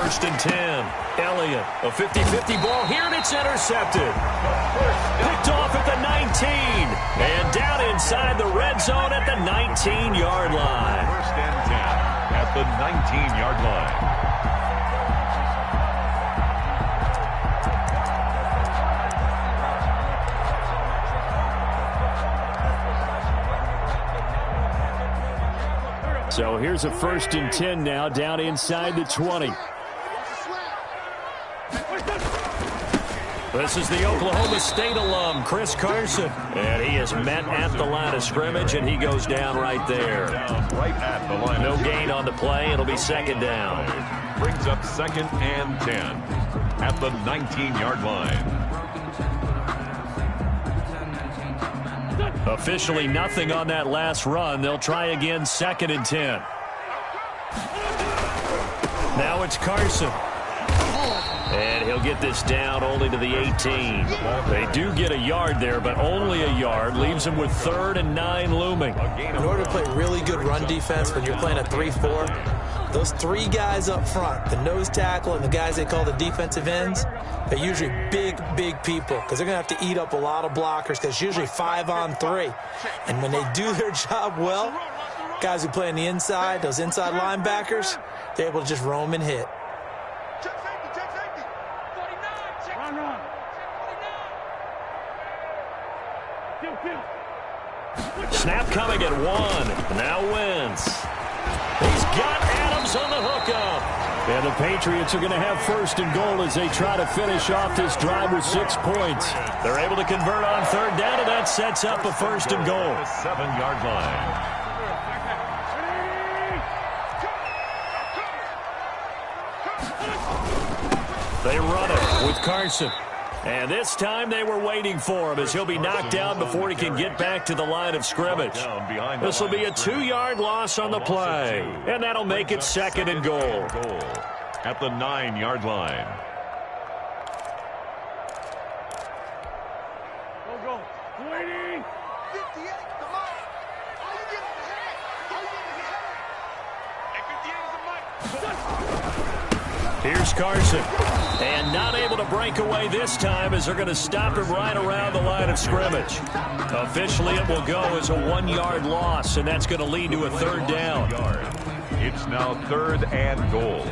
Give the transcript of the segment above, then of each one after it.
first and 10. Elliott, a 50-50 ball here, and it's intercepted. Picked off at the 19. And down inside the red zone at the 19-yard line. First and 10 at the 19-yard line. So here's a first and 10 now, down inside the 20. This is the Oklahoma State alum, Chris Carson. And he is met at the line of scrimmage, and he goes down right there. Right at the line. No gain on the play. It'll be second down. Brings up second and 10 at the 19-yard line. Officially nothing on that last run. They'll try again, second and 10. Now it's Carson. And he'll get this down only to the 18. They do get a yard there, but only a yard. Leaves him with 3rd and 9 looming. In order to play really good run defense when you're playing a 3-4, those three guys up front, the nose tackle and the guys they call the defensive ends, they're usually big people because they're going to have to eat up a lot of blockers because it's usually 5-on-3. And when they do their job well, guys who play on the inside, those inside linebackers, they're able to just roam and hit. Snap coming at 1. Now Wentz. He's got Adams on the hookup. And the Patriots are going to have first and goal as they try to finish off this drive with 6 points. They're able to convert on 3rd down, and that sets up a first and goal. The 7-yard line. They run it with Carson. And this time they were waiting for him as he'll be knocked down before he can get back to the line of scrimmage. This will be a 2-yard loss on the play. And that'll make it second and goal. At the 9-yard line. Go. 20. 58, come on. All you get is the head. All you get is the head. Hey, 58 is the mic. Here's Carson. And not able to break away this time as they're going to stop him right around the line of scrimmage. Officially, it will go as a 1-yard loss, and that's going to lead to a 3rd down. It's now 3rd and goal.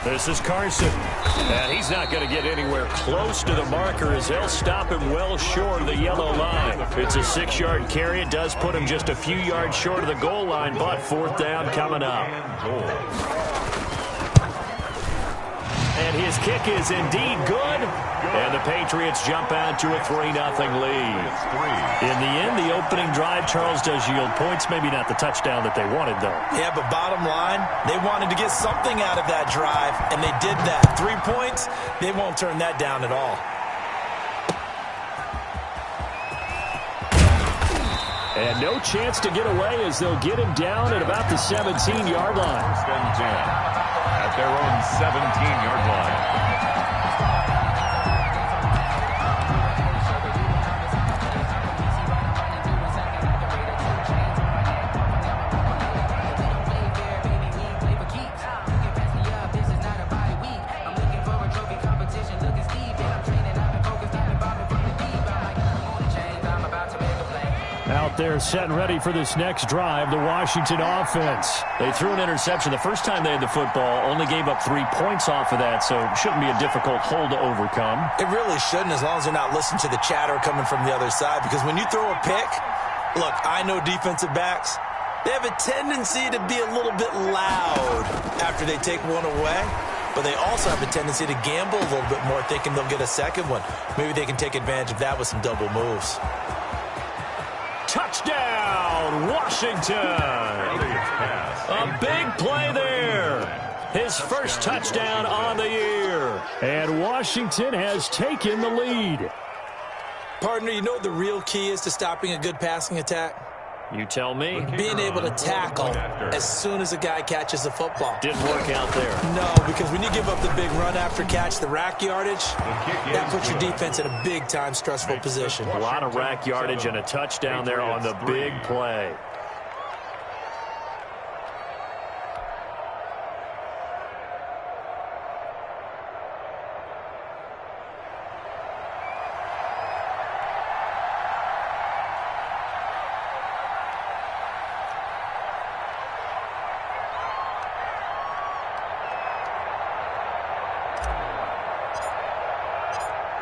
This is Carson. And he's not going to get anywhere close to the marker as they'll stop him well short of the yellow line. It's a 6-yard carry. It does put him just a few yards short of the goal line, but 4th down coming up. And his kick is indeed good. And the Patriots jump out to a 3-0 lead. In the end, the opening drive, Charles, does yield points. Maybe not the touchdown that they wanted, though. Yeah, but bottom line, they wanted to get something out of that drive, and they did that. 3 points, they won't turn that down at all. And no chance to get away as they'll get him down at about the 17-yard line. First and 10 at their own 17-yard line. Out there set and ready for this next drive, the Washington offense. They threw an interception the first time they had the football, only gave up 3 points off of that, so it shouldn't be a difficult hole to overcome. It really shouldn't, as long as they're not listening to the chatter coming from the other side, because when you throw a pick, look, I know defensive backs, they have a tendency to be a little bit loud after they take one away, but they also have a tendency to gamble a little bit more, thinking they'll get a second one. Maybe they can take advantage of that with some double moves. Touchdown, Washington! A big play there. His first touchdown on the year. And Washington has taken the lead. Partner, you know what the real key is to stopping a good passing attack? You tell me. Being able to tackle as soon as a guy catches the football. Didn't work out there. No, because when you give up the big run after catch, the rack yardage, that puts your defense in a big-time stressful position. A lot of rack yardage and a touchdown there on the big play.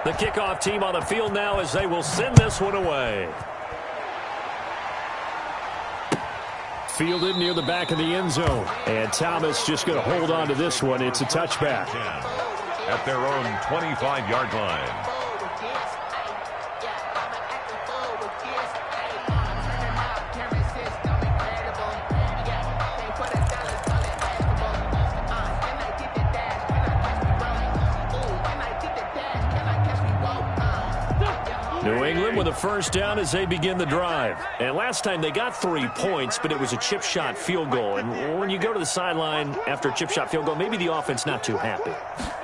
The kickoff team on the field now as they will send this one away. Fielded near the back of the end zone. And Thomas just going to hold on to this one. It's a touchback. At their own 25-yard line. New England with a first down as they begin the drive. And last time they got 3 points, but it was a chip shot field goal. And when you go to the sideline after a chip shot field goal, maybe the offense not too happy.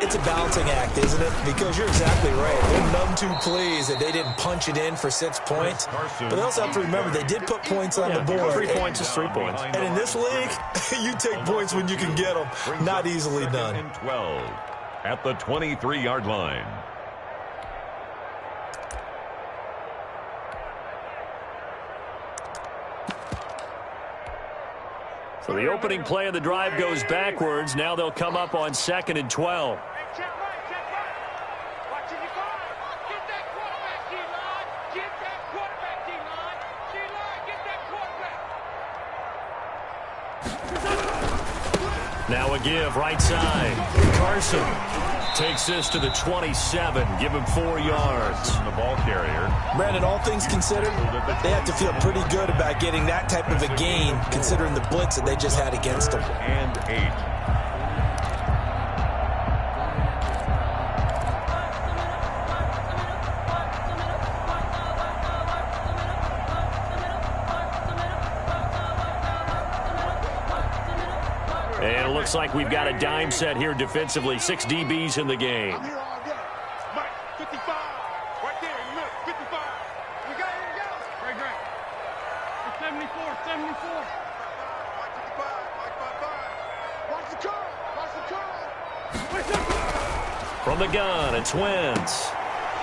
It's a balancing act, isn't it? Because you're exactly right. They're none too pleased that they didn't punch it in for 6 points. But they also have to remember they did put points on the board. 3 points is 3 points. And in this league, you take points when you can get them. Not easily done. 12 at the 23-yard line. So the opening play of the drive goes backwards. Now they'll come up on 2nd and 12. Now a give right side. Carson takes this to the 27. Give him 4 yards. The ball carrier. Brandon, all things considered, they have to feel pretty good about getting that type of a gain considering the blitz that they just had against them. And 8. And it looks like we've got a dime set here defensively. 6 DBs in the game. I'm here all day. Mike, 55. Right there in the middle. 55. We got it. Great. It's 74. 74. Mike 55. Mike 55. Watch the curl. Watch the curl. From the gun, it's Wentz.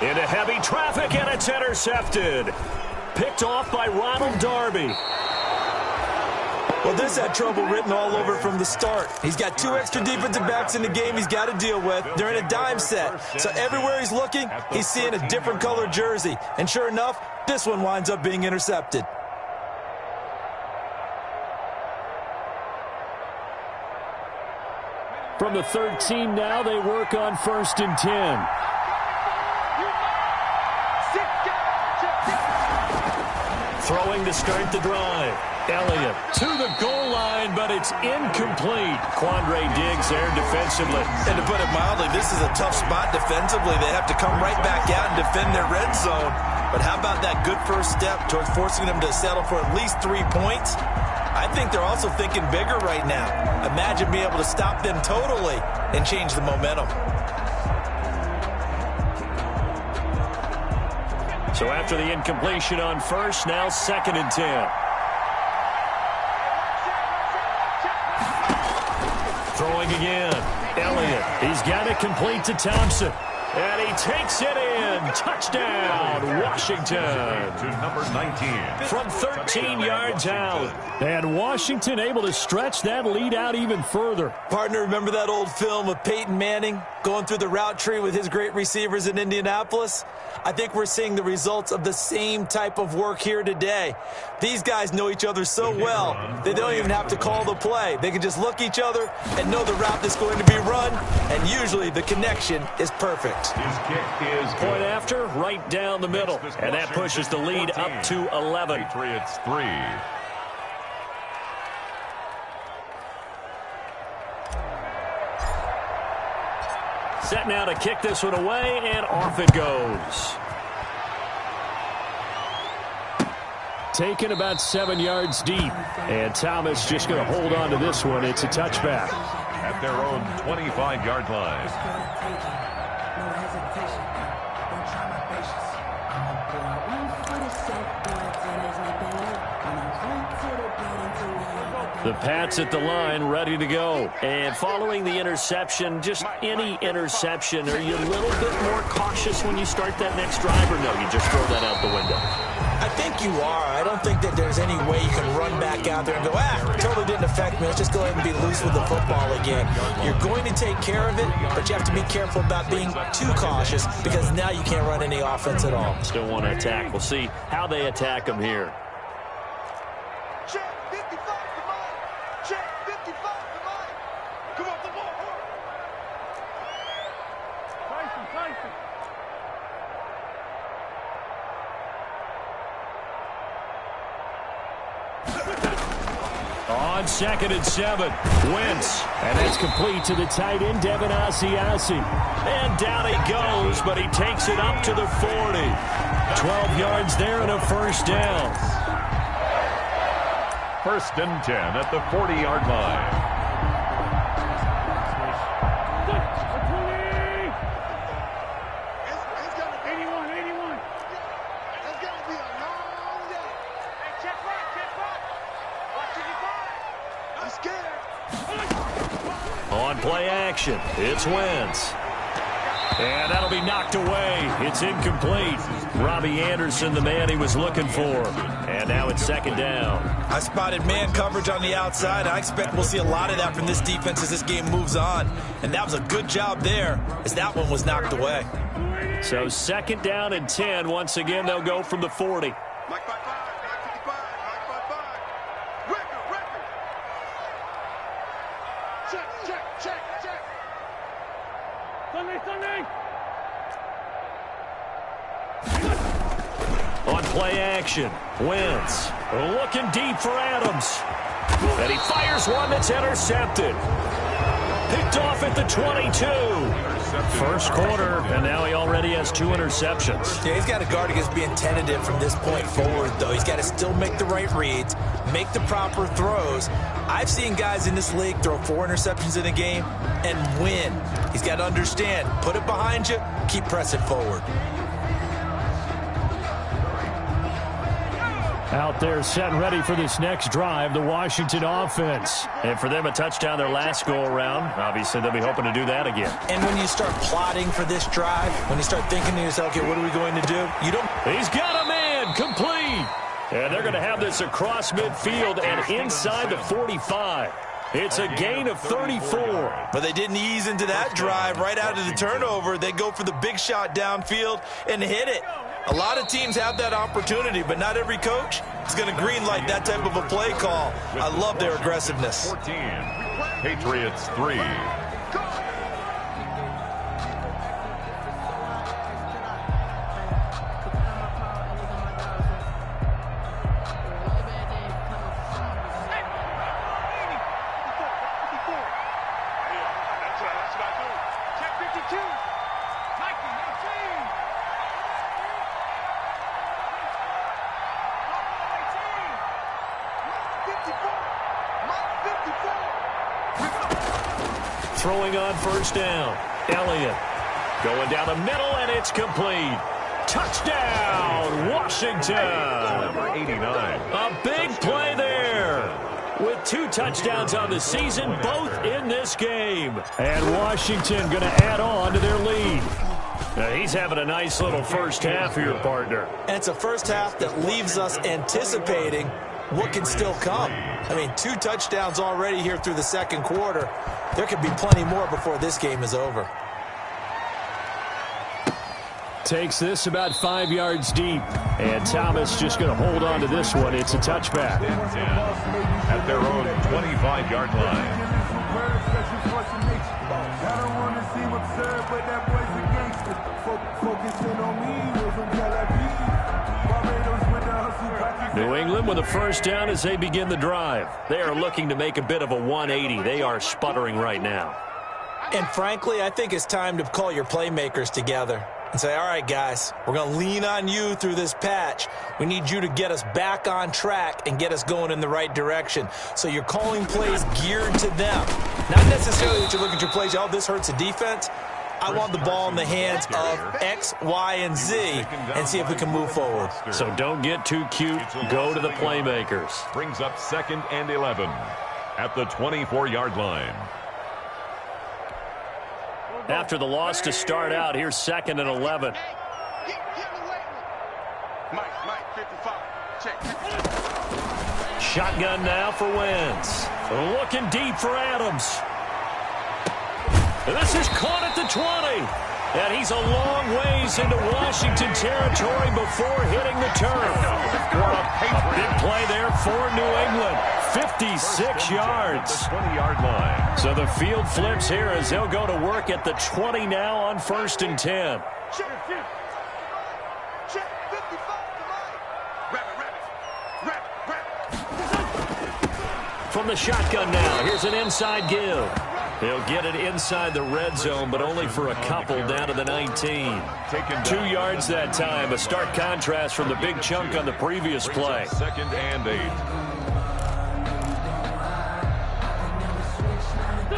Into heavy traffic, and it's intercepted. Picked off by Ronald Darby. Well, this had trouble written all over from the start. He's got 2 extra defensive backs in the game he's got to deal with. They're in a dime set. So everywhere he's looking, he's seeing a different color jersey. And sure enough, this one winds up being intercepted. From the 13 now, they work on 1st and 10. Throwing to start the drive. Elliott to the goal line, but it's incomplete. Quandre Diggs there defensively. And to put it mildly, this is a tough spot defensively. They have to come right back out and defend their red zone. But how about that good first step towards forcing them to settle for at least 3 points? I think they're also thinking bigger right now. Imagine being able to stop them totally and change the momentum. So after the incompletion on 1st, now 2nd and 10. Throwing again. Elliott. He's got it complete to Thompson. And he takes it in. Touchdown, Washington. To number 19. From 13 yards out. And Washington able to stretch that lead out even further. Partner, remember that old film of Peyton Manning going through the route tree with his great receivers in Indianapolis? I think we're seeing the results of the same type of work here today. These guys know each other so well, they don't even have to call the play. They can just look each other and know the route that's going to be run, and usually the connection is perfect. His kick is good. Point after, right down the middle. And that pushes the lead up to 11. Patriots 3. Set now to kick this one away, and off it goes. taken about 7 yards deep. And Thomas just going to hold on to this one. It's a touchback. At their own 25-yard line. The Pats at the line, ready to go. And following the interception, just any interception, are you a little bit more cautious when you start that next drive, or no, you just throw that out the window? I think you are. I don't think that there's any way you can run back out there and go, totally didn't affect me. Let's just go ahead and be loose with the football again. You're going to take care of it, but you have to be careful about being too cautious because now you can't run any offense at all. Still want to attack. We'll see how they attack them here. Check 55 to mine. Check 55 to mine. Come on, the ball. Tyson. On 2nd and 7, Wentz. And that's complete to the tight end, Devin Asiasi. And down he goes, but he takes it up to the 40. 12 yards there and a first down. 1st and 10 at the 40-yard line. On play action, it's Wentz. And that'll be knocked away. It's incomplete. Robbie Anderson, the man he was looking for. And now it's 2nd down. I spotted man coverage on the outside. I expect we'll see a lot of that from this defense as this game moves on. And that was a good job there as that one was knocked away. So 2nd down and 10. Once again, they'll go from the 40. Mike 5-5, Mike 55, Mike 5-5. Record. Check. Sunday. On play action, Wentz looking deep for Adams. And he fires one that's intercepted. Picked off at the 22. First quarter, and now he already has 2 interceptions. Yeah, he's got to guard against being tentative from this point forward, though. He's got to still make the right reads, make the proper throws. I've seen guys in this league throw 4 interceptions in a game and win. He's got to understand, put it behind you, keep pressing forward. Out there set and ready for this next drive, the Washington offense. And for them, a touchdown their last go-around. Obviously, they'll be hoping to do that again. And when you start plotting for this drive, when you start thinking to yourself, okay, what are we going to do? You don't. He's got a man, complete. And they're going to have this across midfield and inside the 45. It's a gain of 34. But they didn't ease into that drive right out of the turnover. They go for the big shot downfield and hit it. A lot of teams have that opportunity, but not every coach is going to greenlight that type of a play call. I love their aggressiveness. 14, Patriots 3. Throwing on first down. Elliott going down the middle, and it's complete. Touchdown, Washington. Number 89. A big play there. With 2 touchdowns on the season, both in this game. And Washington going to add on to their lead. Now, he's having a nice little first half here, partner. And it's a first half that leaves us anticipating what can still come. I mean, 2 touchdowns already here through the second quarter. There could be plenty more before this game is over. Takes this about 5 yards deep. And Thomas just going to hold on to this one. It's a touchback. At their own 25-yard line. New England with a first down as they begin the drive. They are looking to make a bit of a 180. They are sputtering right now. And frankly, I think it's time to call your playmakers together. and say, all right, guys, we're going to lean on you through this patch. We need you to get us back on track and get us going in the right direction. So you're calling plays geared to them. Not necessarily that you look at your plays, oh, this hurts the defense. I want the ball in the hands of X, Y, and Z and see if we can move forward. So don't get too cute. Go to the playmakers. Brings up 2nd and 11 at the 24-yard line. After the loss to start out, here's 2nd and 11. Mike, 55. Check. Shotgun now for Wentz. Looking deep for Adams. And this is caught at the 20. And he's a long ways into Washington territory before hitting the turf. What a big play there for New England. 56 yards. 20-yard line. So the field flips here as they'll go to work at the 20 now on 1st and 10. Check 55 to Mike. Wrap. From the shotgun now, here's an inside give. He'll get it inside the red zone, but only for a couple down to the 19. 2 yards that time, a stark contrast from the big chunk on the previous play. 2nd and 8.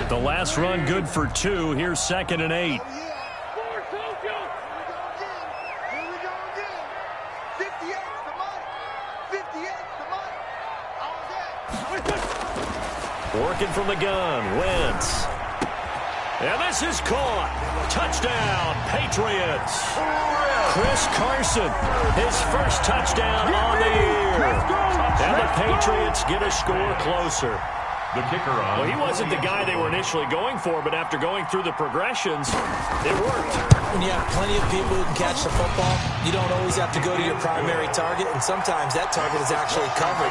The last run good for 2. Here's 2nd and 8. Working from the gun, Wentz. And this is caught. Touchdown, Patriots. Chris Carson, his first touchdown on the year. And the Patriots get a score closer. The kicker on. Well, he wasn't the guy they were initially going for, but after going through the progressions, it worked. When you have plenty of people who can catch the football, you don't always have to go to your primary target, and sometimes that target is actually covered.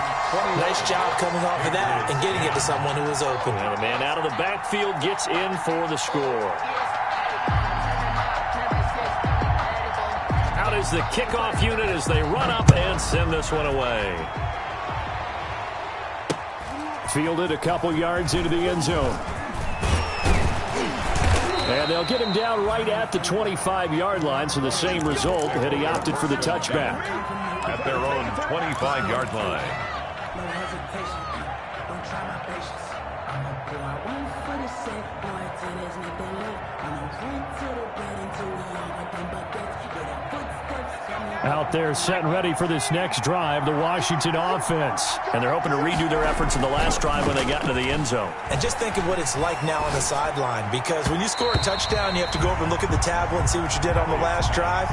Nice job coming off of that and getting it to someone who is open. And the man out of the backfield gets in for the score. Out is the kickoff unit as they run up and send this one away. Fielded a couple yards into the end zone. And they'll get him down right at the 25-yard line, so the same result had he opted for the touchback. At their own 25-yard line. No hesitation. Don't try my patience. I'ma pour out one for the set, boy, till there's nothing left. I'ma drink to the bread until we all got them buckets. Yeah, the footsteps coming. Out there set and ready for this next drive, the Washington offense. And they're hoping to redo their efforts in the last drive when they got into the end zone. And just think of what it's like now on the sideline, because when you score a touchdown, you have to go over and look at the tablet and see what you did on the last drive.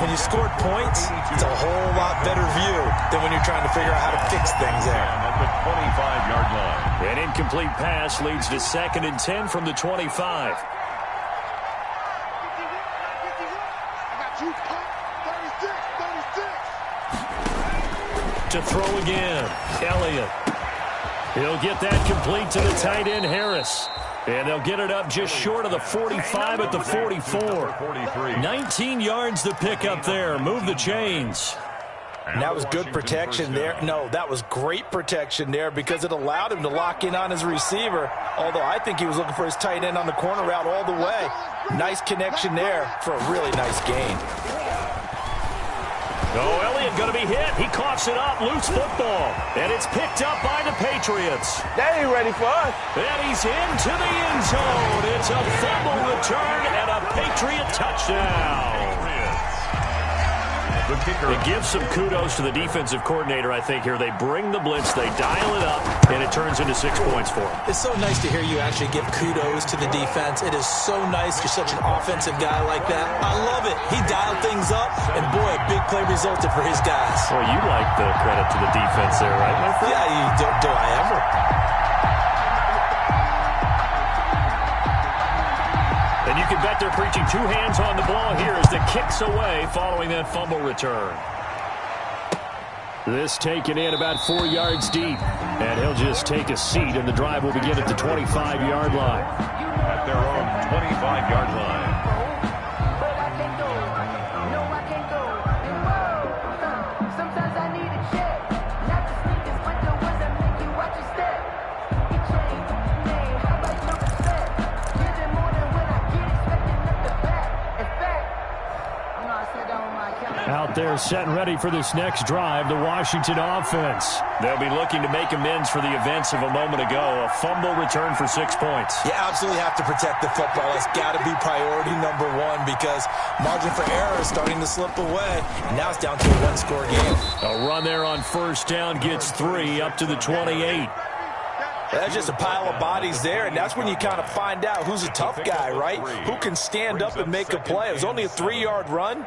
When you scored points, it's a whole lot better view than when you're trying to figure out how to fix things there. At the 25-yard line. An incomplete pass leads to 2nd and 10 from the 25. To throw again, Elliott. He'll get that complete to the tight end, Harris. And they'll get it up just short of the 45 at the 44. 19 yards to pick up there. Move the chains. And that was good protection there. No, that was great protection there because it allowed him to lock in on his receiver. Although I think he was looking for his tight end on the corner route all the way. Nice connection there for a really nice gain. Oh, Elliott going to be hit. He coughs it up. Loose football. And it's picked up by the Patriots. They ain't ready for us. And he's into the end zone. It's a fumble return and a Patriot touchdown. It gives some kudos to the defensive coordinator, I think, here. They bring the blitz, they dial it up, and it turns into 6 points for them. It's so nice to hear you actually give kudos to the defense. It is so nice. You're such an offensive guy like that. I love it. He dialed things up, and boy, a big play resulted for his guys. Well, you like the credit to the defense there, right, my friend? Yeah, do I ever? And you can bet they're preaching 2 hands on the ball here as the kick's away following that fumble return. This taken in about 4 yards deep. And he'll just take a seat, and the drive will begin at the 25-yard line. At their own 25-yard line. there setting ready for this next drive, the Washington offense. They'll be looking to make amends for the events of a moment ago. A fumble return for 6 points. You absolutely have to protect the football. That's got to be priority number one because margin for error is starting to slip away. And now it's down to a one-score game. A run there on first down gets 3 up to the 28. That's just a pile of bodies there, and that's when you kind of find out who's a tough guy, right? Who can stand up and make a play. It was only a 3-yard run,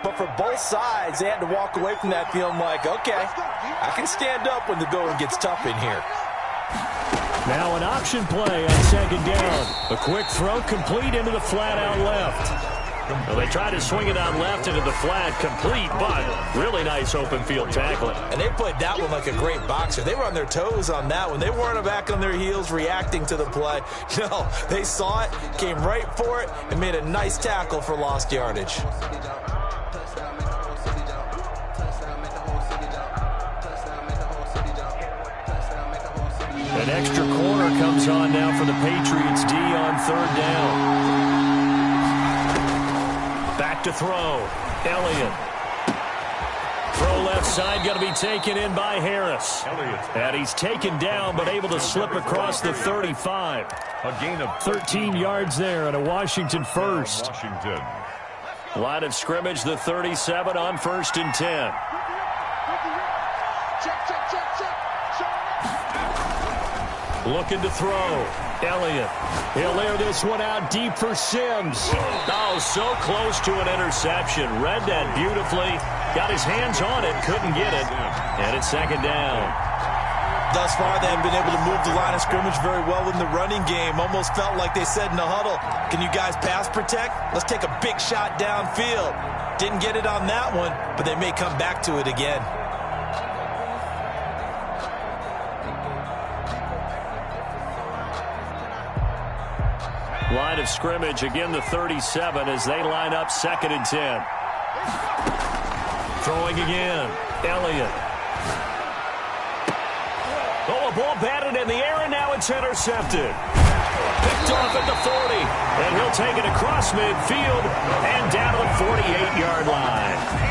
but for both sides, they had to walk away from that feeling like, okay, I can stand up when the going gets tough in here. Now an option play on second down. A quick throw complete into the flat out left. Well, they tried to swing it out left into the flat, complete, but really nice open field tackling. And they played that one like a great boxer. They were on their toes on that one. They weren't back on their heels reacting to the play. No, they saw it, came right for it, and made a nice tackle for lost yardage. An extra corner comes on now for the Patriots D on third down. Back to throw. Elliott. Throw left side, going to be taken in by Harris. And he's taken down, but able to slip across the 35. A gain of 13 yards there and a Washington first. Washington. Line of scrimmage, the 37 on 1st and 10. Looking to throw. Elliott. He'll air this one out deep for Sims. Oh, so close to an interception. Read that beautifully. Got his hands on it. Couldn't get it. And it's second down. Thus far, they haven't been able to move the line of scrimmage very well in the running game. Almost felt like they said in the huddle, can you guys pass protect? Let's take a big shot downfield. Didn't get it on that one, but they may come back to it again. Line of scrimmage, again the 37 as they line up 2nd and 10. Throwing again. Elliott. Oh, a ball batted in the air, and now it's intercepted. Picked off at the 40, and he'll take it across midfield and down to the 48-yard line.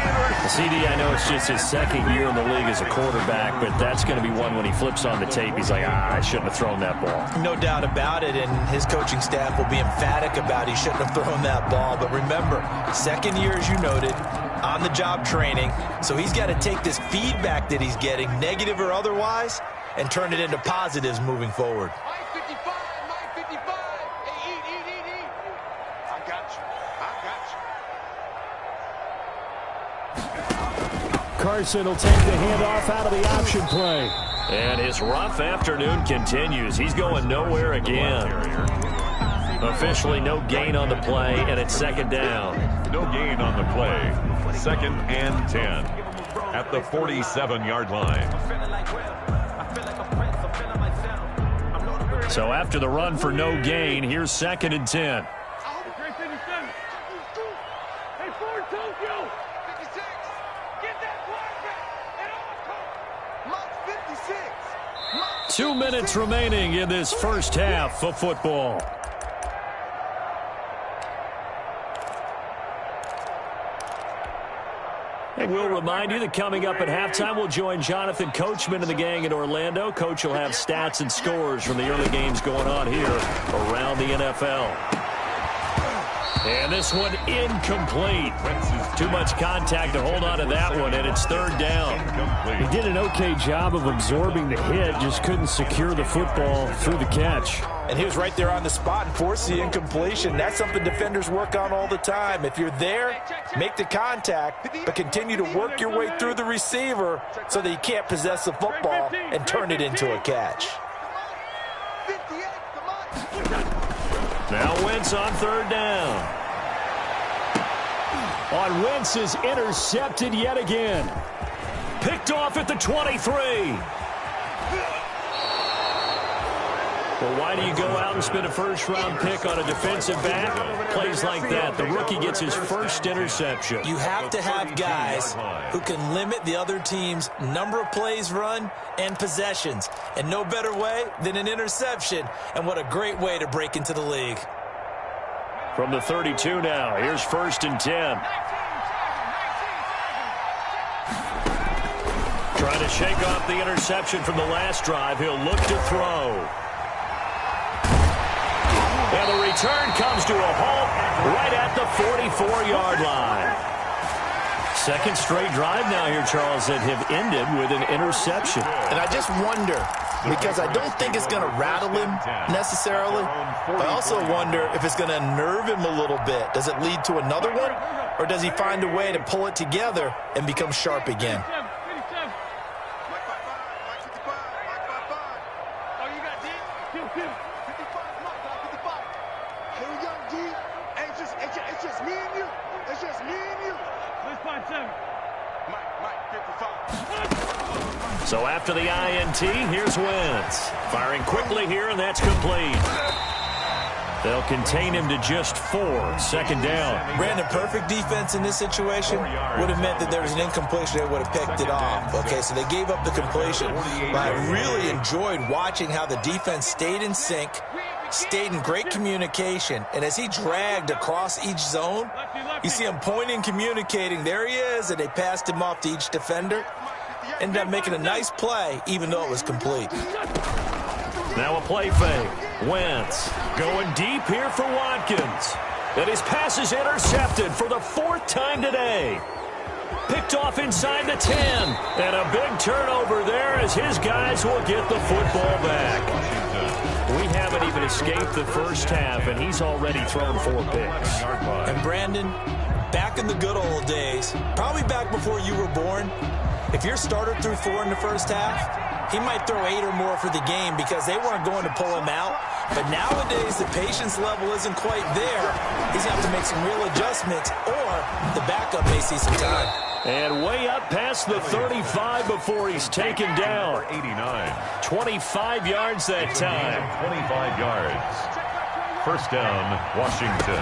CD, I know it's just his second year in the league as a quarterback, but that's going to be one when he flips on the tape. He's like, I shouldn't have thrown that ball. No doubt about it, and his coaching staff will be emphatic about he shouldn't have thrown that ball. But remember, second year, as you noted, on-the-job training, so he's got to take this feedback that he's getting, negative or otherwise, and turn it into positives moving forward. Carson will take the handoff out of the option play. And his rough afternoon continues. He's going nowhere again. Officially no gain on the play, and it's second down. No gain on the play. 2nd and 10 at the 47-yard line. So after the run for no gain, here's 2nd and 10. Hey, Ford, Tokyo! 2 minutes remaining in this first half of football. And we'll remind you that coming up at halftime, we'll join Jonathan Coachman and the gang in Orlando. Coach will have stats and scores from the early games going on here around the NFL. And this one incomplete. Too much contact to hold on to that one, and it's 3rd down. He did an okay job of absorbing the hit, just couldn't secure the football through the catch. And he was right there on the spot and forced the incompletion. That's something defenders work on all the time. If you're there, make the contact, but continue to work your way through the receiver so that you can't possess the football and turn it into a catch. Now Wentz on 3rd down. On Wentz is intercepted yet again. Picked off at the 23. Well, why do you go out and spend a first-round pick on a defensive back? Plays like that. The rookie gets his first interception. You have to have guys who can limit the other team's number of plays run and possessions. And no better way than an interception. And what a great way to break into the league. From the 32 now, here's 1st and 10. Trying to shake off the interception from the last drive. He'll look to throw. And the return comes to a halt right at the 44-yard line. Second straight drive now here, Charles, that have ended with an interception. And I just wonder, because I don't think it's going to rattle him necessarily, I also wonder if it's going to nerve him a little bit. Does it lead to another one, or does he find a way to pull it together and become sharp again? So after the INT, here's Wentz. Firing quickly here, and that's complete. They'll contain him to just 4. Second down. Brandon, perfect defense in this situation would have meant that there was an incompletion. They would have picked it off. Okay, so they gave up the completion. But I really enjoyed watching how the defense stayed in sync, stayed in great communication. And as he dragged across each zone, you see him pointing, communicating. There he is, and they passed him off to each defender. Ended up making a nice play, even though it was complete. Now a play fake. Wentz going deep here for Watkins. And his pass is intercepted for the 4th time today. Picked off inside the 10. And a big turnover there as his guys will get the football back. We haven't even escaped the first half, and he's already thrown 4 picks. And Brandon, back in the good old days, probably back before you were born, if your starter threw 4 in the first half, he might throw 8 or more for the game because they weren't going to pull him out. But nowadays, the patience level isn't quite there. He's going to have to make some real adjustments, or the backup may see some time. And way up past the 35 before he's taken down. 89. 25 yards that time. 25 yards. First down, Washington.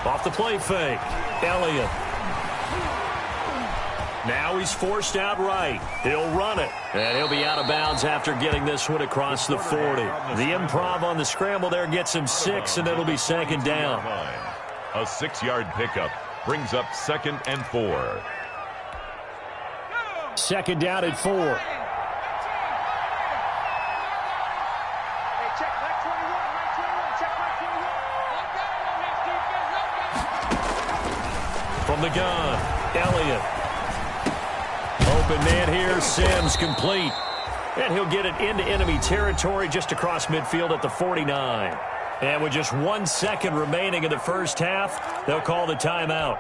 Off the play fake. Elliott. Now he's forced out right. He'll run it. And he'll be out of bounds after getting this one across the 40. The improv on the scramble there gets him 6, and it'll be second down. A 6-yard pickup brings up 2nd and 4. Second down at 4. From the gun, Elliott. Open man here, Sims complete. And he'll get it into enemy territory just across midfield at the 49. And with just 1 second remaining in the first half, they'll call the timeout.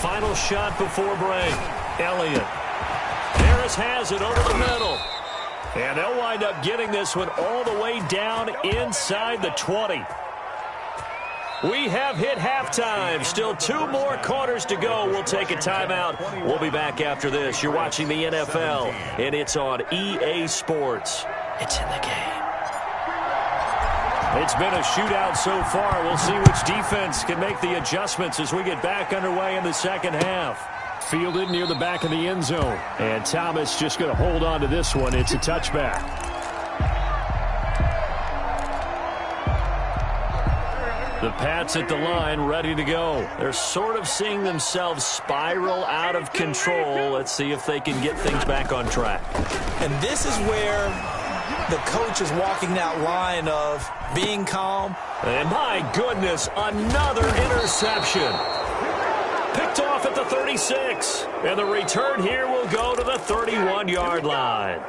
Final shot before break. Elliott. Harris has it over the middle. And they'll wind up getting this one all the way down inside the 20. We have hit halftime. Still 2 more quarters to go. We'll take a timeout. We'll be back after this. You're watching the NFL, and it's on EA Sports. It's in the game. It's been a shootout so far. We'll see which defense can make the adjustments as we get back underway in the second half. Fielded near the back of the end zone. And Thomas just going to hold on to this one. It's a touchback. The Pats at the line, ready to go. They're sort of seeing themselves spiral out of control. Let's see if they can get things back on track. And this is where the coach is walking that line of being calm. And my goodness, another interception. Picked off at the 36. And the return here will go to the 31-yard line.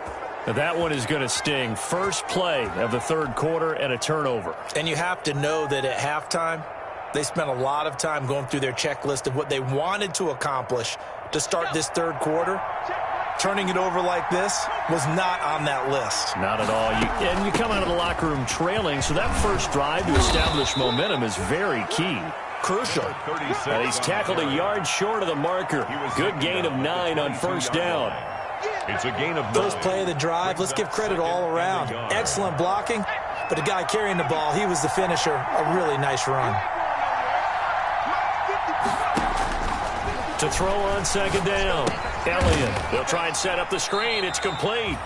Now that one is going to sting. First play of the third quarter and a turnover. And you have to know that at halftime, they spent a lot of time going through their checklist of what they wanted to accomplish to start this third quarter. Turning it over like this was not on that list. Not at all. And you come out of the locker room trailing, so that first drive to establish momentum is very key. Crucial. And he's tackled a yard short of the marker. Good gain of 9 on first down. It's a gain of 9. First play of the drive. Let's give credit all around. Excellent blocking but the guy carrying the ball, he was the finisher. A really nice run. To throw on second down, Elliott. They'll try and set up the screen. It's complete.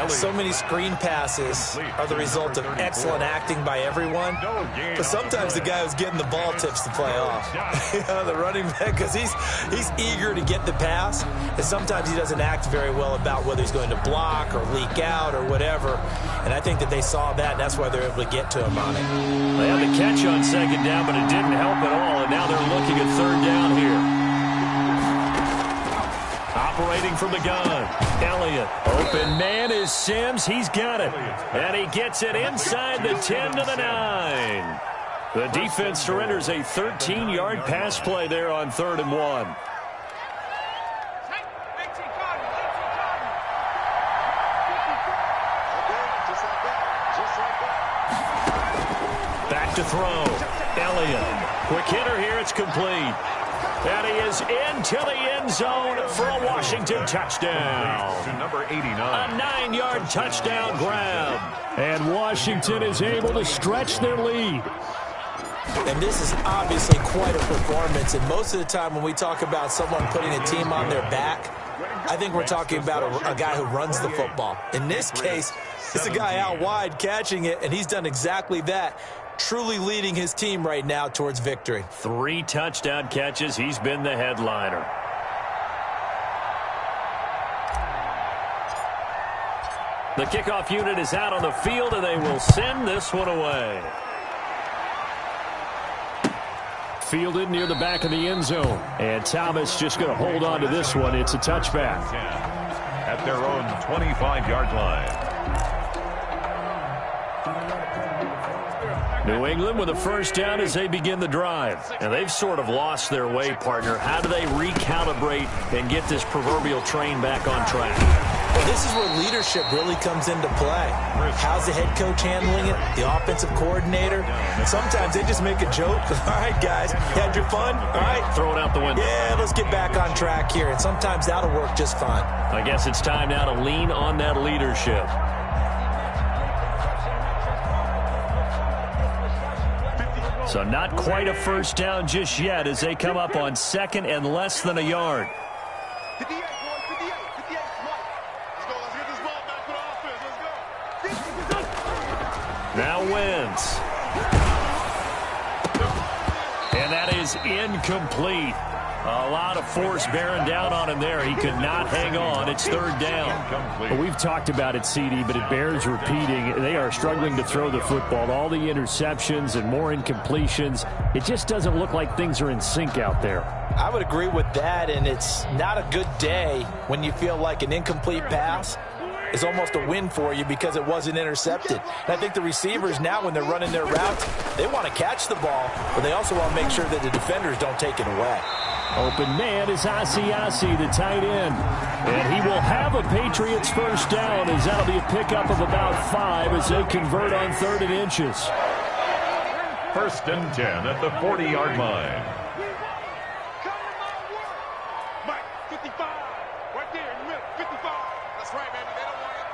So many screen passes are the result of excellent acting by everyone. But sometimes the guy who's getting the ball tips the play off. The running back, because he's eager to get the pass. And sometimes he doesn't act very well about whether he's going to block or leak out or whatever. And I think that they saw that, and that's why they're able to get to him on it. They had the catch on second down, but it didn't help at all. And now they're looking at third down here. Operating from the gun, Elliott. Open man is Sims. He's got it. And he gets it inside the 10 to the 9. The defense surrenders a 13-yard pass play there on 3rd and 1. Back to throw. Elliott. Quick hitter here. It's complete. And he is into the end zone for a Washington touchdown. To number 89. A 9-yard touchdown grab. And Washington is able to stretch their lead. And this is obviously quite a performance. And most of the time when we talk about someone putting a team on their back, I think we're talking about a guy who runs the football. In this case, it's a guy out wide catching it, and he's done exactly that. Truly leading his team right now towards victory. 3 touchdown catches. He's been the headliner. The kickoff unit is out on the field, and they will send this one away. Fielded near the back of the end zone. And Thomas just going to hold on to this one. It's a touchback. At their own 25-yard line. New England with a first down as they begin the drive. And they've sort of lost their way, partner. How do they recalibrate and get this proverbial train back on track? Well, this is where leadership really comes into play. How's the head coach handling it? The offensive coordinator? Sometimes they just make a joke. All right, guys, you had your fun? All right. Throw it out the window. Yeah, let's get back on track here. And sometimes that'll work just fine. I guess it's time now to lean on that leadership. So not quite a first down just yet as they come up on second and less than a yard. 58, boys, 58, 58, Mike. Let's get this ball back for the offense. Let's go. Now Wentz. And that is incomplete. A lot of force bearing down on him there. He could not hang on. It's third down. Well, we've talked about it, CD, but it bears repeating. They are struggling to throw the football. All the interceptions and more incompletions. It just doesn't look like things are in sync out there. I would agree with that, and it's not a good day when you feel like an incomplete pass is almost a win for you because it wasn't intercepted. And I think the receivers now, when they're running their routes, they want to catch the ball, but they also want to make sure that the defenders don't take it away. Open man is Asiasi, the tight end. And he will have a Patriots first down as that'll be a pickup of about 5 as they convert on 3rd and inches. 1st and 10 at the 40-yard line. Mike, 55. Right there in the middle, 55. That's right, baby. They don't want it.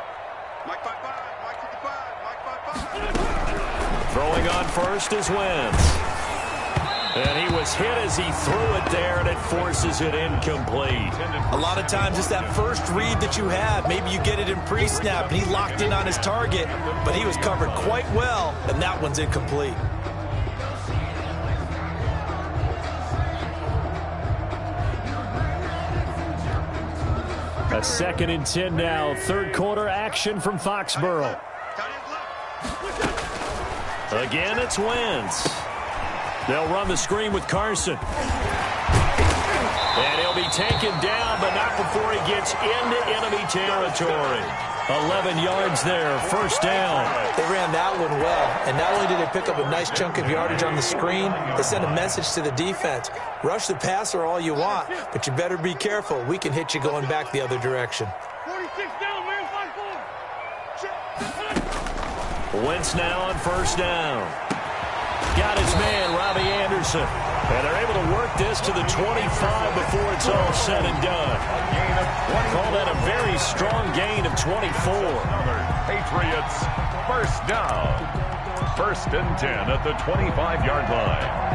Mike 55, Mike 55, Mike 55. Throwing on first is Wentz. And he was hit as he threw it there, and it forces it incomplete. A lot of times it's that first read that you have. Maybe you get it in pre-snap, and he locked in on his target, but he was covered quite well, and that one's incomplete. A 2nd and 10 now. 3rd quarter action from Foxborough. Again, it's Wentz. They'll run the screen with Carson. And he'll be taken down, but not before he gets into enemy territory. 11 yards there, first down. They ran that one well, and not only did they pick up a nice chunk of yardage on the screen, they sent a message to the defense. Rush the passer all you want, but you better be careful. We can hit you going back the other direction. 46 down, man, 5-4. Wentz now on first down. Got his man, Robbie Anderson. And they're able to work this to the 25 before it's all said and done. Gain of 20. Call that a very strong gain of 24. Patriots First down. 1st and 10 at the 25-yard line.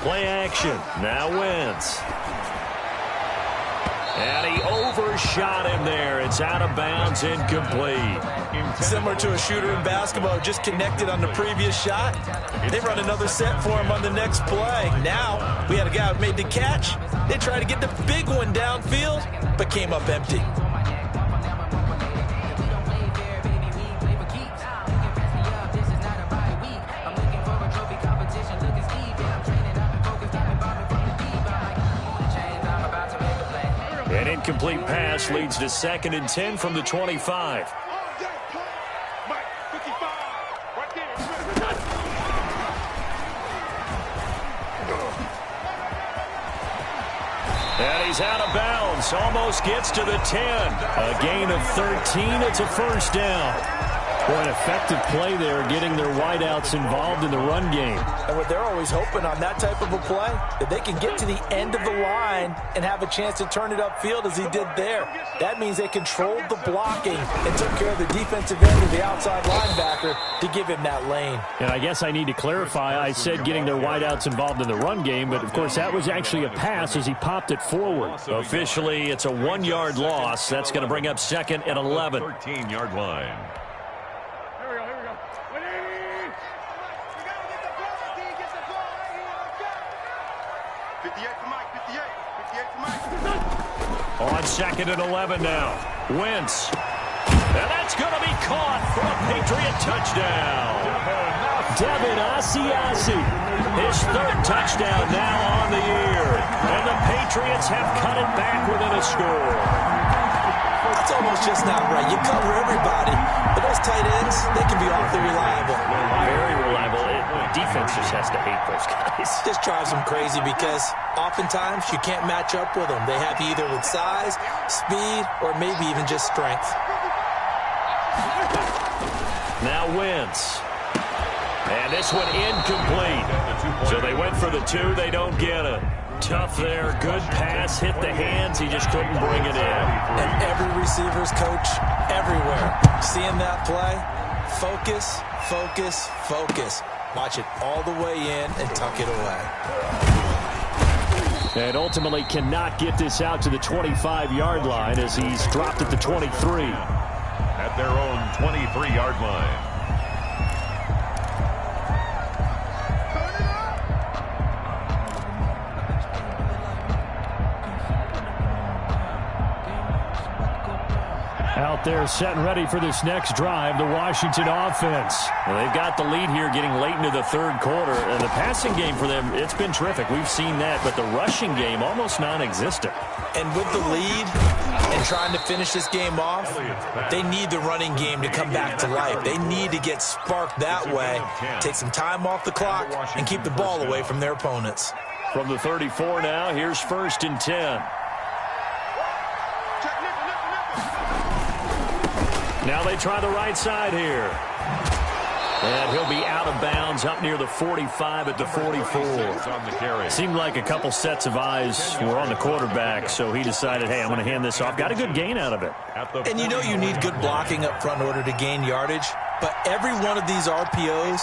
Play action. Now Wentz. And he overshot him there. It's out of bounds, incomplete. Similar to a shooter in basketball, just connected on the previous shot. They run another set for him on the next play. Now, we had a guy who made the catch. They tried to get the big one downfield, but came up empty. An incomplete pass leads to 2nd and 10 from the 25. And he's out of bounds. Almost gets to the 10. A gain of 13. It's a first down. Boy, an effective play there, getting their wideouts involved in the run game. And what they're always hoping on that type of a play, that they can get to the end of the line and have a chance to turn it upfield as he did there. That means they controlled the blocking and took care of the defensive end of the outside linebacker to give him that lane. And I guess I need to clarify, I said getting their wideouts involved in the run game, but of course that was actually a pass as he popped it forward. Officially, it's a 1-yard loss. That's going to bring up 2nd and 11. 13-yard line. 58 for Mike, 58 for Mike. On 2nd and 11 now. Wentz. And that's going to be caught for a Patriot touchdown. Devin Asiasi. His 3rd touchdown now on the year. And the Patriots have cut it back within a score. That's almost just not right. You cover everybody, but those tight ends, they can be awfully reliable. Very reliable. Defense just has to hate those guys. This drives them crazy because oftentimes you can't match up with them. They have you either with size, speed, or maybe even just strength. Now Wentz. And this one incomplete. So they went for the 2. They don't get it. Tough there. Good pass. Hit the hands. He just couldn't bring it in. And every receiver's coach everywhere. Seeing that play, focus, focus, focus. Watch it all the way in and tuck it away. And ultimately cannot get this out to the 25-yard line as he's dropped at the 23. At their own 23-yard line. Out there set and ready for this next drive, the Washington offense. Well, they've got the lead here getting late into the 3rd quarter. And the passing game for them, it's been terrific. We've seen that, but the rushing game almost non-existent. And with the lead and trying to finish this game off, they need the running game to come back to life. They need to get sparked that way, take some time off the clock, and keep the ball away from their opponents. From the 34 now, here's 1st and 10. Now they try the right side here. And he'll be out of bounds up near the 45 at the 44. Seemed like a couple sets of eyes were on the quarterback, so he decided, hey, I'm going to hand this off. Got a good gain out of it. And you know you need good blocking up front in order to gain yardage, but every one of these RPOs,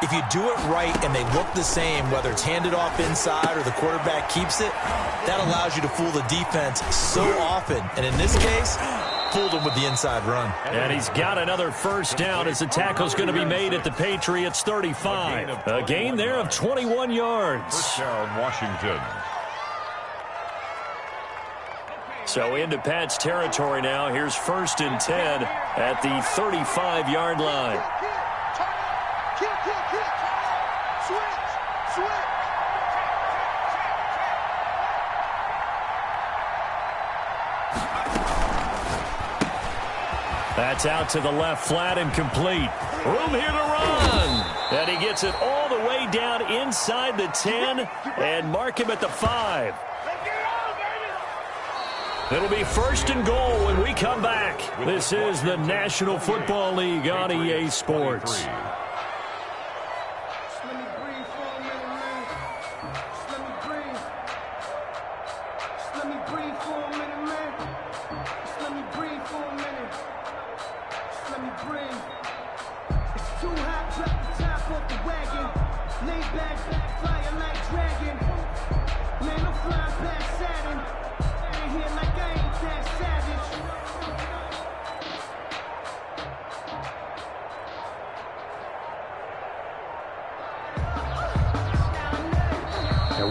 if you do it right and they look the same, whether it's handed off inside or the quarterback keeps it, that allows you to fool the defense so often. And in this case, fooled him with the inside run. And he's got another first down as the tackle's going to be made at the Patriots 35. A gain there of 21 yards. First down, Washington. So into Pat's territory now. Here's 1st and 10 at the 35-yard line. That's out to the left, flat and complete. Room here to run. And he gets it all the way down inside the 10 and mark him at the 5. It'll be 1st and goal when we come back. This is the National Football League on EA Sports.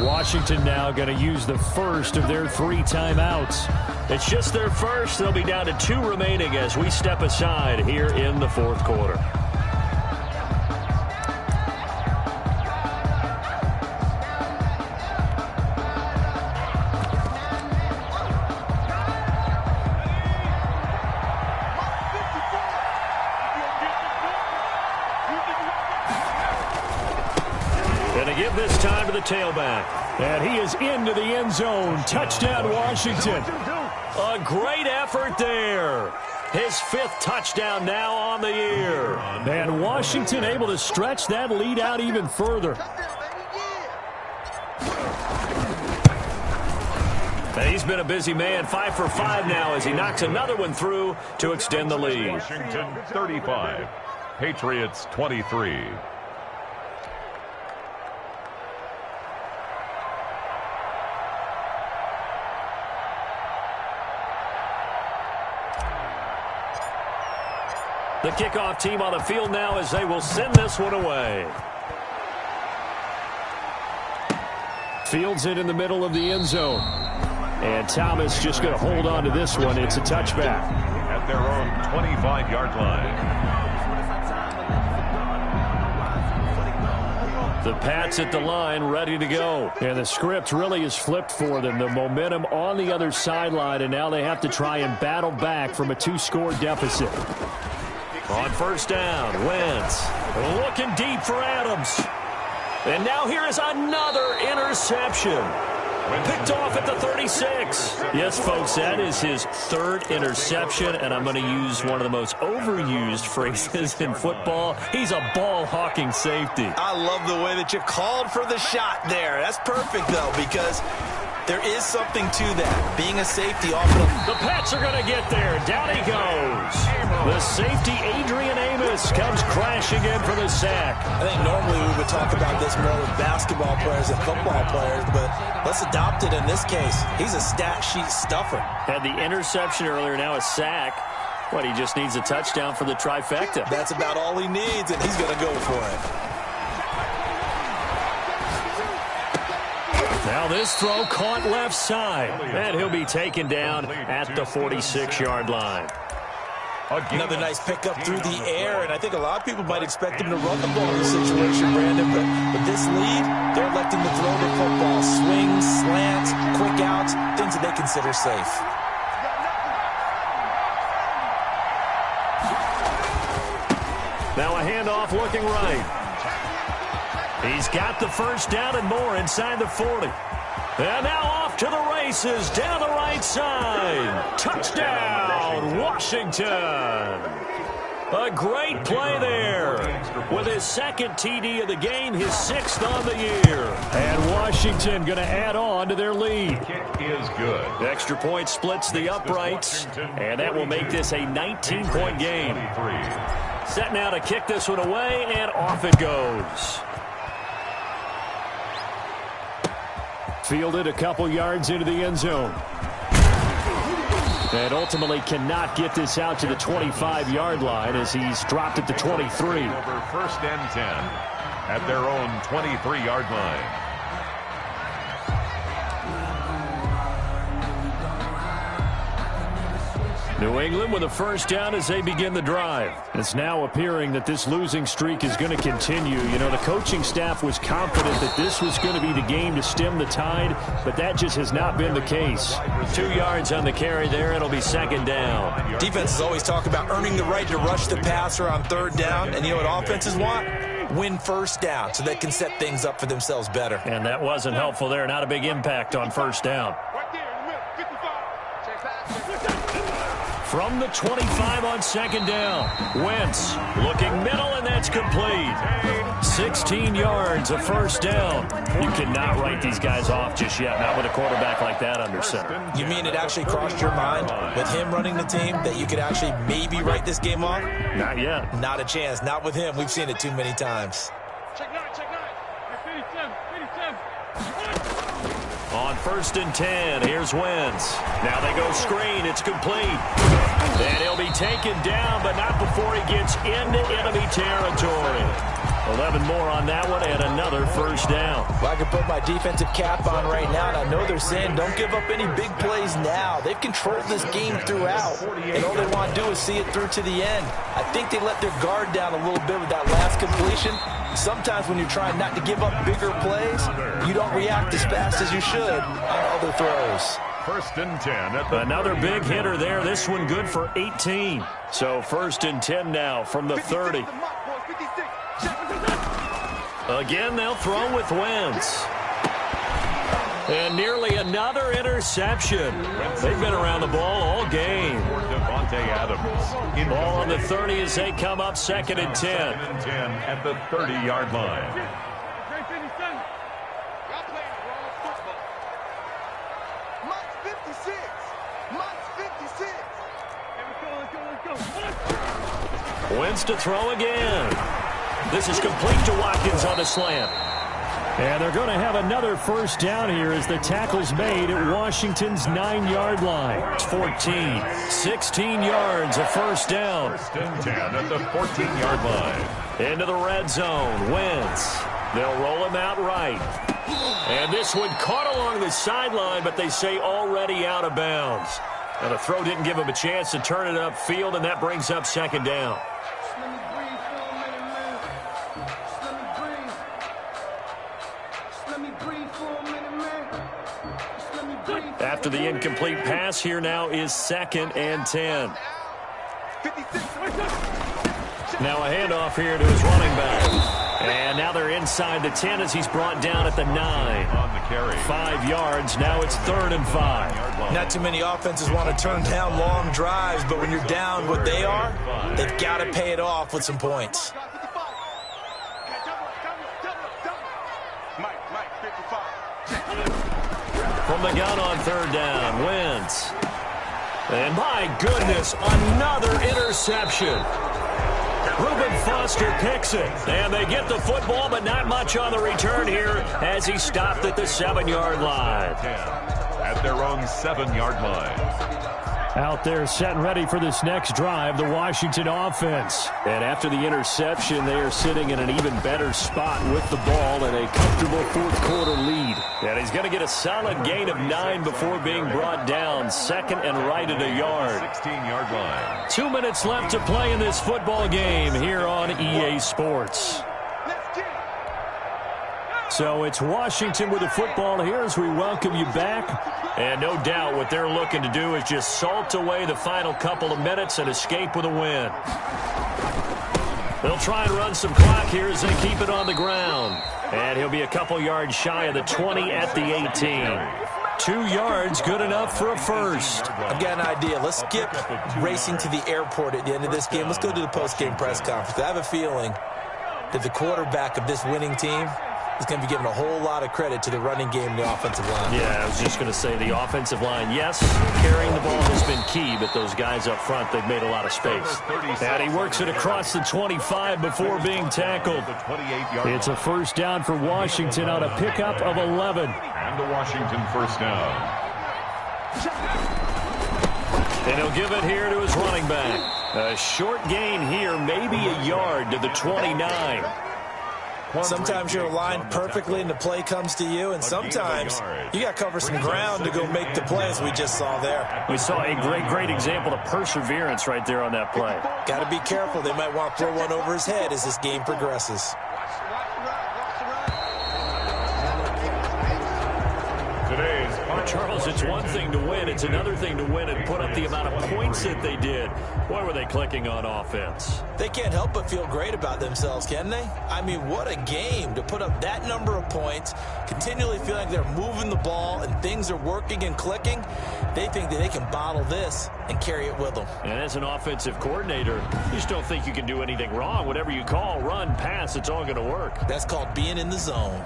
Washington now going to use the first of their 3 timeouts. It's just their first. They'll be down to 2 remaining as we step aside here in the 4th quarter. Give this time to the tailback. And he is into the end zone. Touchdown, Washington. A great effort there. His 5th touchdown now on the year. And Washington able to stretch that lead out even further. And he's been a busy man. 5 for 5 now as he knocks another one through to extend the lead. Washington 35. Patriots 23. The kickoff team on the field now as they will send this one away. Fields it in the middle of the end zone. And Thomas just going to hold on to this one. It's a touchback. At their own 25-yard line. The Pats at the line ready to go. And the script really is flipped for them. The momentum on the other sideline, and now they have to try and battle back from a 2-score deficit. On 1st down, Wentz looking deep for Adams. And now here is another interception. Picked off at the 36. Yes, folks, that is his 3rd interception, and I'm going to use one of the most overused phrases in football. He's a ball-hawking safety. I love the way that you called for the shot there. That's perfect, though, because there is something to that. Being a safety often. The Pats are going to get there. Down he goes. The safety, Adrian Amos, comes crashing in for the sack. I think normally we would talk about this more with basketball players and football players, but let's adopt it in this case. He's a stat sheet stuffer. Had the interception earlier, now a sack. What, he just needs a touchdown for the trifecta. That's about all he needs, and he's going to go for it. Now this throw caught left side, and he'll be taken down at the 46-yard line. Another nice pickup through the air, and I think a lot of people might expect him to run the ball in this situation, Brandon, but with this lead, they're electing to throw the football. Swings, slants, quick outs, things that they consider safe. Now a handoff looking right. He's got the 1st down and more inside the 40. And now off to the races down the right side. Touchdown, Washington. A great play there. With his 2nd TD of the game, his 6th on the year. And Washington going to add on to their lead. Kick is good. The extra point splits the uprights, and that will make this a 19-point game. Set now to kick this one away, and off it goes. Fielded a couple yards into the end zone. And ultimately cannot get this out to the 25-yard line as he's dropped at the 23. Over 1st and 10 at their own 23-yard line. New England with a 1st down as they begin the drive. It's now appearing that this losing streak is going to continue. You know, the coaching staff was confident that this was going to be the game to stem the tide, but that just has not been the case. 2 yards on the carry there. It'll be 2nd down. Defenses always talk about earning the right to rush the passer on 3rd down, and you know what offenses want? Win 1st down so they can set things up for themselves better. And that wasn't helpful there. Not a big impact on 1st down. Right there in the middle, 55. From the 25 on second down. Wentz looking middle, and that's complete. 16 yards, a first down. You cannot write these guys off just yet, not with a quarterback like that under center. You mean it actually crossed your mind with him running the team that you could actually maybe write this game off? Not yet. Not a chance. Not with him. We've seen it too many times. Check 9, check 9. Hey, 57, 57. On 1st and 10, here's Wentz. Now they go screen. It's complete. And he'll be taken down, but not before he gets into enemy territory. 11 more on that one and another first down. Well, I can put my defensive cap on right now, and I know they're saying don't give up any big plays now. They've controlled this game throughout, and all they want to do is see it through to the end. I think they let their guard down a little bit with that last completion. Sometimes when you're trying not to give up bigger plays, you don't react as fast as you should on other throws. 1st and 10 at the Another big hitter there. This one good for 18. So 1st and 10 now from the 30. Again, they'll throw with Wentz. And nearly another interception. They've been around the ball all game. Adams. Ball on the 30 as they come up 2nd and 10. 2nd and 10 at the 30-yard line. Great 57. Y'all playing the wrong football. Mike's 56. Mike's 56. Hey, let's go. Wentz to throw again. This is complete to Watkins on the slant. And they're going to have another first down here as the tackle's made at Washington's 9-yard line. It's 14. 16 yards, a first down. 1st and 10 at the 14-yard line. Into the red zone. Wentz. They'll roll him out right. And this one caught along the sideline, but they say already out of bounds. And the throw didn't give him a chance to turn it upfield, and that brings up 2nd down. After the incomplete pass, here now is 2nd and 10. Now a handoff here to his running back. And now they're inside the 10 as he's brought down at the 9. On the carry. 5 yards. Now it's 3rd and 5. Not too many offenses want to turn down long drives, but when you're down what they are, they've got to pay it off with some points. Mike, 55. From the gun on 3rd down, Wentz. And my goodness, another interception. Reuben Foster picks it. And they get the football, but not much on the return here as he stopped at the 7-yard line. 10 at their own 7-yard line. Out there set and ready for this next drive, the Washington offense. And after the interception, they are sitting in an even better spot with the ball and a comfortable 4th quarter lead. And he's going to get a solid gain of 9 before being brought down. 2nd and right at a yard. 16-yard line. 2 minutes left to play in this football game here on EA Sports. So it's Washington with the football here as we welcome you back. And no doubt what they're looking to do is just salt away the final couple of minutes and escape with a win. They'll try and run some clock here as they keep it on the ground. And he'll be a couple yards shy of the 20 at the 18. 2 yards, good enough for a first. I've got an idea. Let's skip racing to the airport at the end of this game. Let's go to the post-game press conference. I have a feeling that the quarterback of this winning team is going to be giving a whole lot of credit to the running game and the offensive line. Yeah, I was just going to say the offensive line, yes, carrying the ball has been key, but those guys up front, they've made a lot of space. And he works it across the 25 before being tackled. It's a first down for Washington on a pickup of 11. And the Washington first down. And he'll give it here to his running back. A short gain here, maybe a yard to the 29. Sometimes you're aligned perfectly and the play comes to you, and sometimes you got to cover some ground to go make the plays we just saw there. We saw a great example of perseverance right there on that play. Got to be careful. They might want to throw one over his head as this game progresses. Today's Well, Charles, it's one thing to win. It's another thing to win and put up the amount of points that they did. Boy, were they clicking on offense. They can't help but feel great about themselves, can they? I mean, what a game to put up that number of points, continually feel like they're moving the ball and things are working and clicking. They think that they can bottle this and carry it with them. And as an offensive coordinator, you just don't think you can do anything wrong. Whatever you call, run, pass, it's all going to work. That's called being in the zone.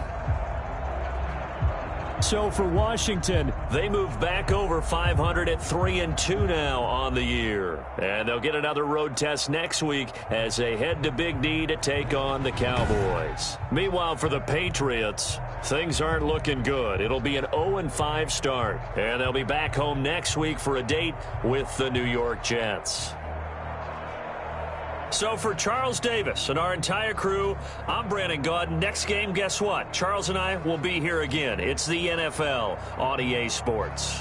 So for Washington, they move back over 500 at 3-2 now on the year. And they'll get another road test next week as they head to Big D to take on the Cowboys. Meanwhile, for the Patriots, things aren't looking good. It'll be an 0-5 start. And they'll be back home next week for a date with the New York Jets. So for Charles Davis and our entire crew, I'm Brandon Gaudin. Next game, guess what? Charles and I will be here again. It's the NFL on EA Sports.